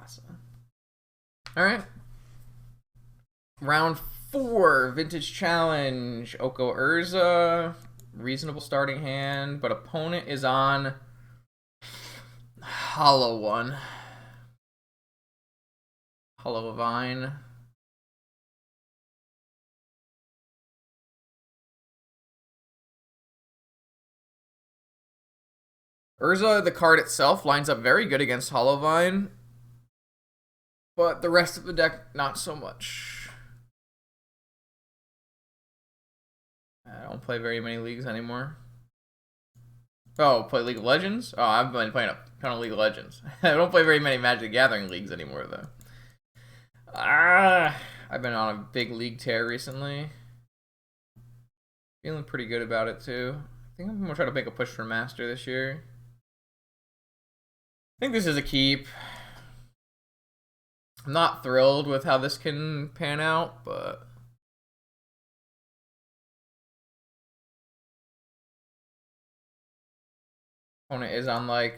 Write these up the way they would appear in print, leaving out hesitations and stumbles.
Casa. Alright. Round 4, Vintage Challenge. Oko Urza. Reasonable starting hand, but opponent is on Hollowvine. Hollowvine. Urza, the card itself, lines up very good against Hollowvine, but the rest of the deck, not so much. I don't play very many leagues anymore. Oh, play League of Legends? Oh, I've been playing a ton of League of Legends. I don't play very many Magic the Gathering leagues anymore, though. I've been on a big league tear recently. Feeling pretty good about it, too. I think I'm going to try to make a push for Master this year. I think this is a keep. I'm not thrilled with how this can pan out, but... Opponent is on, like,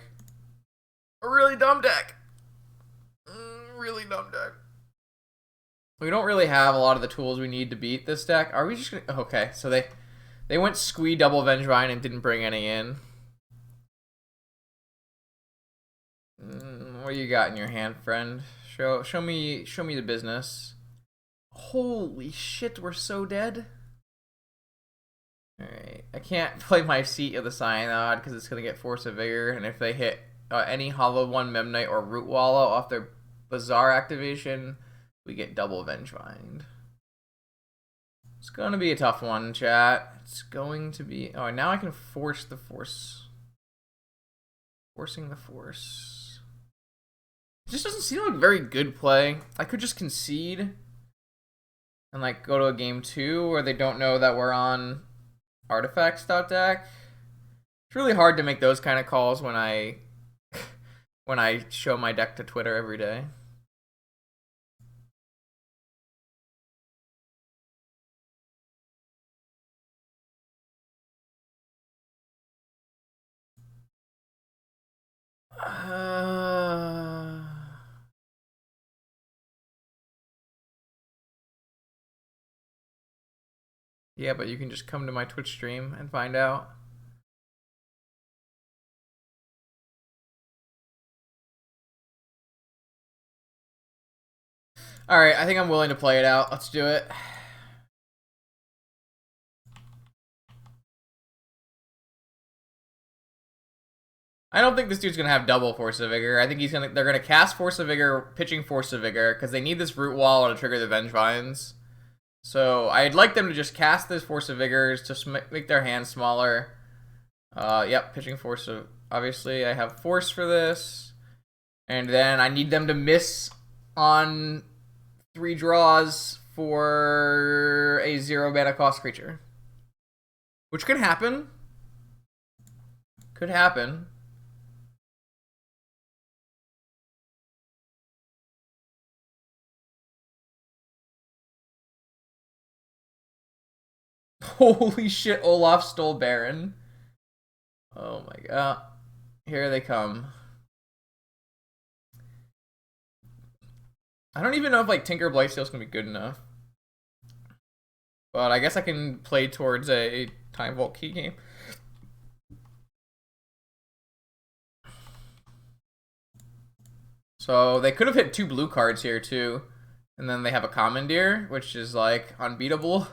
a really dumb deck. Really dumb deck. We don't really have a lot of the tools we need to beat this deck. Are we just gonna... Okay, so they went Squee double Vengevine and didn't bring any in. What do you got in your hand, friend? Show me the business. Holy shit, we're so dead. Alright, I can't play my Seat of the Cyanod because it's going to get Force of Vigor, and if they hit any Hollow One, Memnite, or Root Wallow off their Bazaar activation, we get double Vengevine. It's going to be a tough one, chat. It's going to be... Oh, now I can force the Force. Forcing the Force. It just doesn't seem like very good play. I could just concede and like go to a game 2 where they don't know that we're on Artifacts deck. It's really hard to make those kind of calls when I show my deck to Twitter every day. Yeah, but you can just come to my Twitch stream and find out. Alright, I think I'm willing to play it out. Let's do it. I don't think this dude's gonna have double Force of Vigor. I think they're gonna cast Force of Vigor, pitching Force of Vigor, because they need this Root Wall to trigger the Vengevines. So I'd like them to just cast this Force of Vigors to make their hand smaller. Yep, pitching Force of... Obviously, I have Force for this. And then I need them to miss on 3 draws for a 0 mana cost creature. Which could happen. Could happen. Holy shit, Olaf stole Baron. Oh my god. Here they come. I don't even know if like Tinker Blightsteel's gonna be good enough. But I guess I can play towards a Time Vault key game. So they could have hit 2 blue cards here too. And then they have a Commandeer, which is like unbeatable.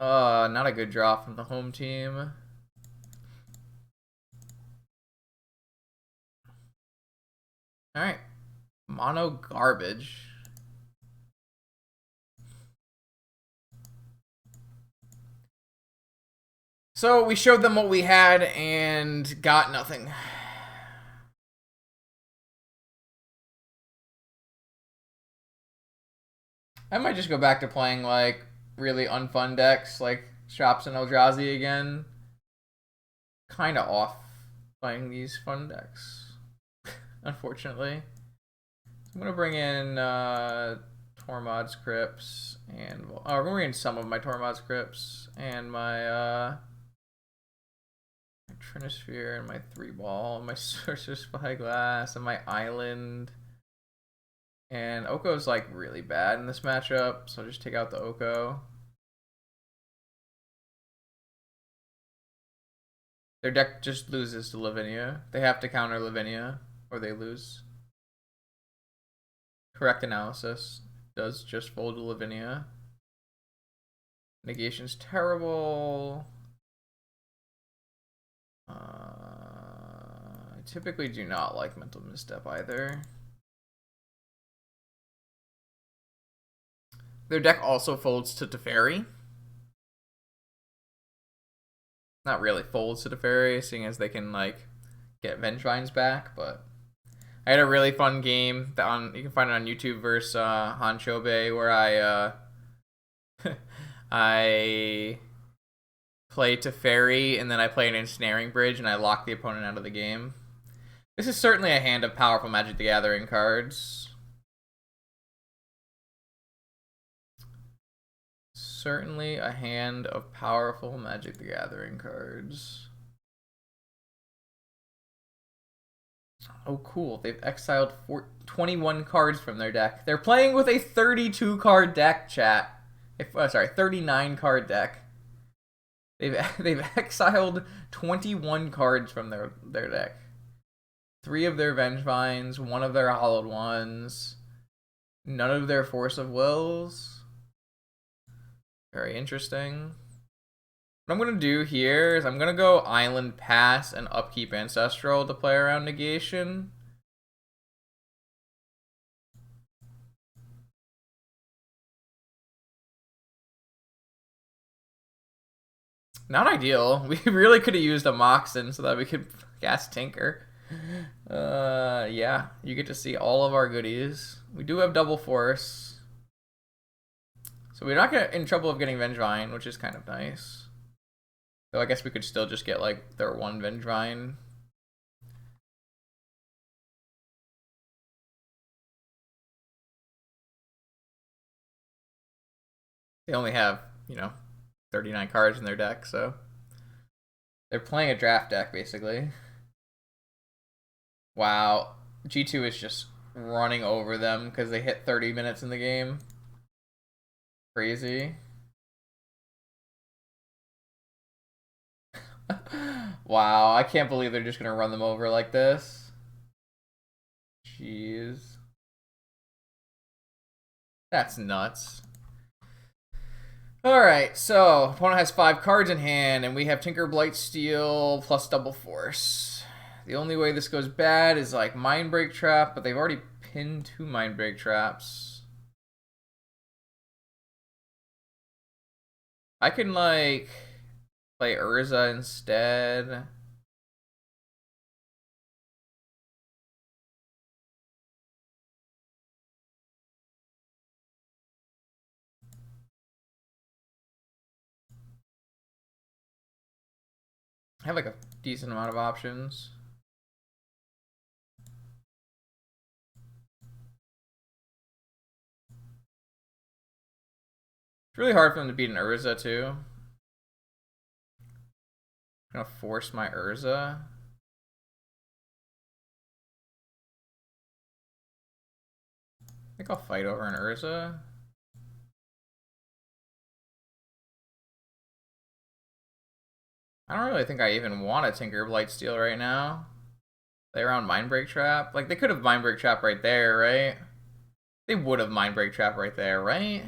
Not a good draw from the home team. Alright. Mono garbage. So we showed them what we had and got nothing. I might just go back to playing like really unfun decks like Shops and Eldrazi again. Kinda off playing these fun decks, unfortunately. I'm gonna bring in Tormod's Crypts and we're gonna bring in some of my Tormod's Crypts and my Trinisphere and my 3-ball, my Sorcerer Spyglass, and my Island. And Oko's like really bad in this matchup, so I'll just take out the Oko. Their deck just loses to Lavinia. They have to counter Lavinia, or they lose. Correct analysis. Does just fold to Lavinia. Negation's terrible. I typically do not like Mental Misstep either. Their deck also folds to Teferi. Not really folds to Teferi, seeing as they can like get Vengevines back, but I had a really fun game that you can find it on YouTube versus Hanchobe, where I play Teferi and then I play an Ensnaring Bridge and I lock the opponent out of the game. This is certainly a hand of powerful Magic the Gathering cards. Certainly a hand of powerful Magic the Gathering cards. Oh, cool. They've exiled 21 cards from their deck. They're playing with a 32-card deck, chat. 39-card deck. They've exiled 21 cards from their deck. 3 of their Vengevines, 1 of their Hollowed Ones, none of their Force of Wills. Very interesting. What I'm going to do here is I'm going to go Island Pass and Upkeep Ancestral to play around Negation. Not ideal. We really could have used a Moxen so that we could cast Tinker. Yeah, you get to see all of our goodies. We do have Double Force. So we're not in trouble of getting Vengevine, which is kind of nice. So I guess we could still just get like their 1 Vengevine. They only have, 39 cards in their deck, so they're playing a draft deck basically. Wow, G2 is just running over them because they hit 30 minutes in the game. Crazy. Wow, I can't believe they're just gonna run them over like this. Jeez. That's nuts. Alright, so opponent has 5 cards in hand, and we have Tinker, Blightsteel plus Double Force. The only way this goes bad is like Mindbreak Trap, but they've already pinned 2 Mindbreak Traps. I can like play Urza instead. I have like a decent amount of options. It's really hard for them to beat an Urza too. I'm gonna force my Urza. I think I'll fight over an Urza. I don't really think I even want a Tinker Blightsteel right now. They around Mindbreak Trap. Like, they could have Mindbreak Trap right there, right? They would have Mindbreak Trap right there, right?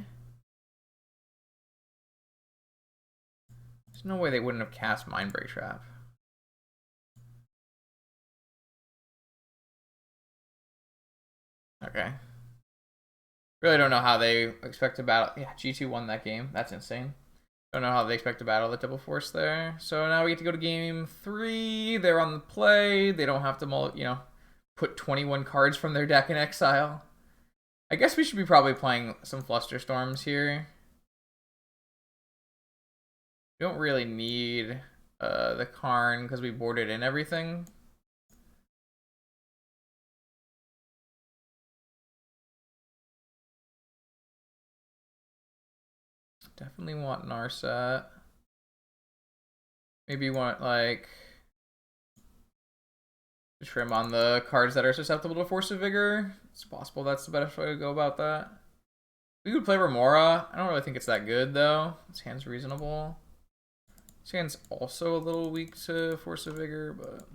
There's no way they wouldn't have cast Mindbreak Trap. Okay. Really don't know how they expect to battle. Yeah, G2 won that game. That's insane. Don't know how they expect to battle the Double Force there. So now we get to go to game 3. They're on the play. They don't have to, put 21 cards from their deck in exile. I guess we should be probably playing some Flusterstorms here. We don't really need the Karn because we boarded in everything. Definitely want Narset. Maybe want like Trim on the cards that are susceptible to Force of Vigor. It's possible that's the best way to go about that. We could play Remora. I don't really think it's that good, though. This hand's reasonable. This hand's also a little weak to Force of Vigor, but...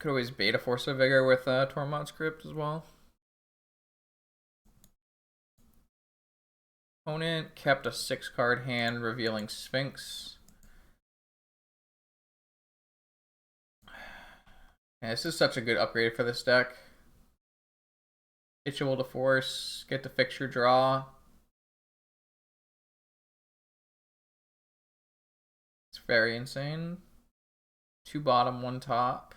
Could always bait a Force of Vigor with Tormod's Crypt as well. Opponent kept a 6-card hand, revealing Sphinx. Yeah, this is such a good upgrade for this deck. Itchable to force, get to fixture draw. It's very insane. 2 bottom, 1 top.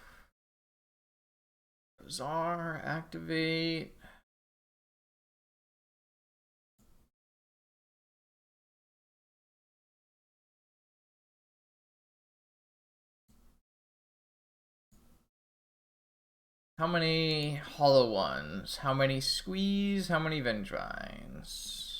Bizarre, activate. How many hollow ones? How many squeeze? How many Vengevines?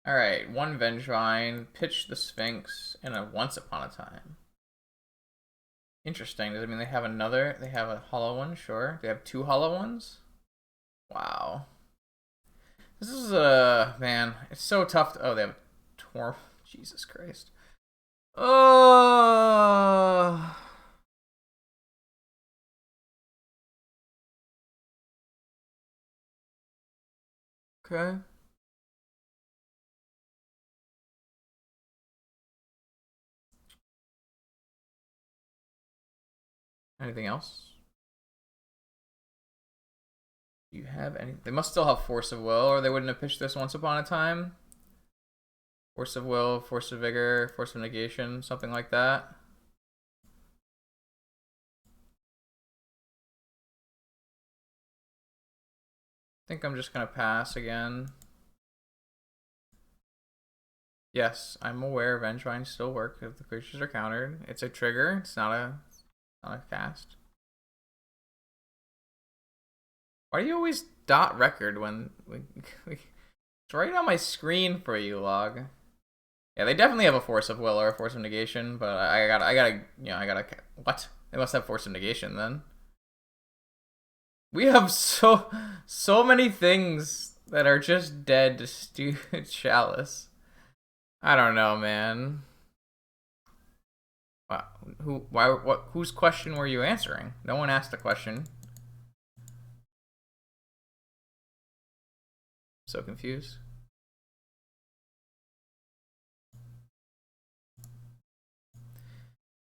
Alright, 1 Vengevine, pitch the Sphinx, and a Once Upon a Time. Interesting. Does that mean they have another? They have a hollow one, sure. They have 2 hollow ones? Wow. This is man, it's so tough to, oh, they have a Torm. Jesus Christ. Oh. Okay. Anything else? Do you have any? They must still have Force of Will, or they wouldn't have pitched this Once Upon a Time. Force of Will, Force of Vigor, Force of Negation, something like that. I think I'm just gonna pass again. Yes, I'm aware Vengevine still work if the creatures are countered. It's a trigger. It's not a cast. Why do you always dot record when it's right on my screen for you, log? Yeah, they definitely have a Force of Will or a Force of Negation, but I gotta, what? They must have Force of Negation then. We have so many things that are just dead to stupid Chalice. I don't know, man. Wow, whose question were you answering? No one asked a question. So confused.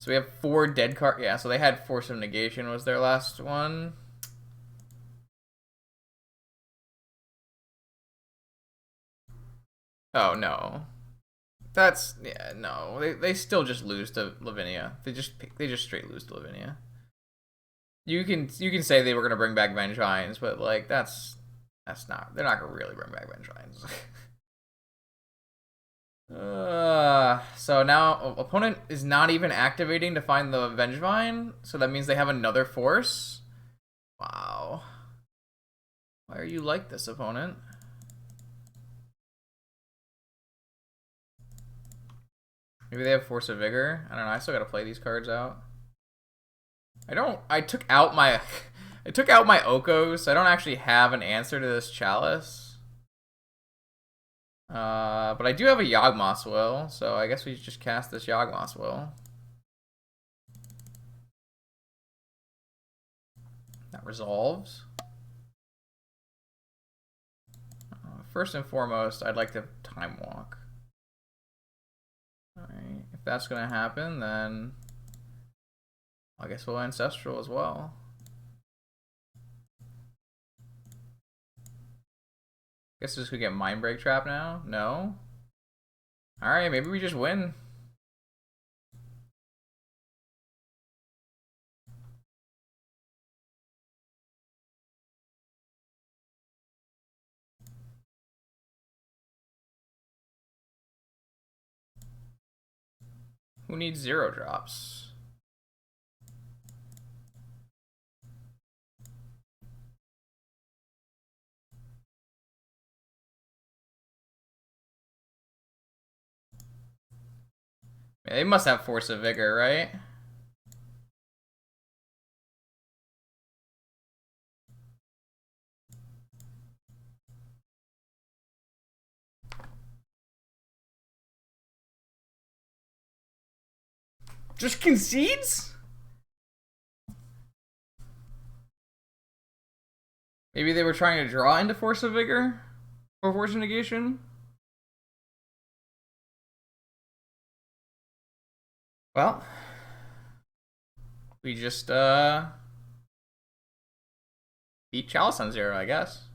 So we have 4 dead cards. Yeah, so they had Force of Negation was their last one. Oh no. That's yeah, no. They still just lose to Lavinia. They just straight lose to Lavinia. You can say they were gonna bring back Vengevines, but like that's not, they're not gonna really bring back Vengevines. So now opponent is not even activating to find the Vengevine, so that means they have another force. Wow. Why are you like this, opponent? Maybe they have Force of Vigor. I don't know. I still gotta play these cards out. I took out my I took out my Okos. I don't actually have an answer to this Chalice. But I do have a Yawgmoth's Will, so I guess we just cast this Yawgmoth's Will. That resolves. First and foremost, I'd like to Time Walk. Alright, if that's gonna happen, then I guess we'll Ancestral as well. Guess this could get Mind Break Trap now? No? Alright, maybe we just win. Who needs 0 drops? Yeah, they must have Force of Vigor, right? Just concedes? Maybe they were trying to draw into Force of Vigor? Or Force of Negation? Well, we just beat Chalice on 0, I guess.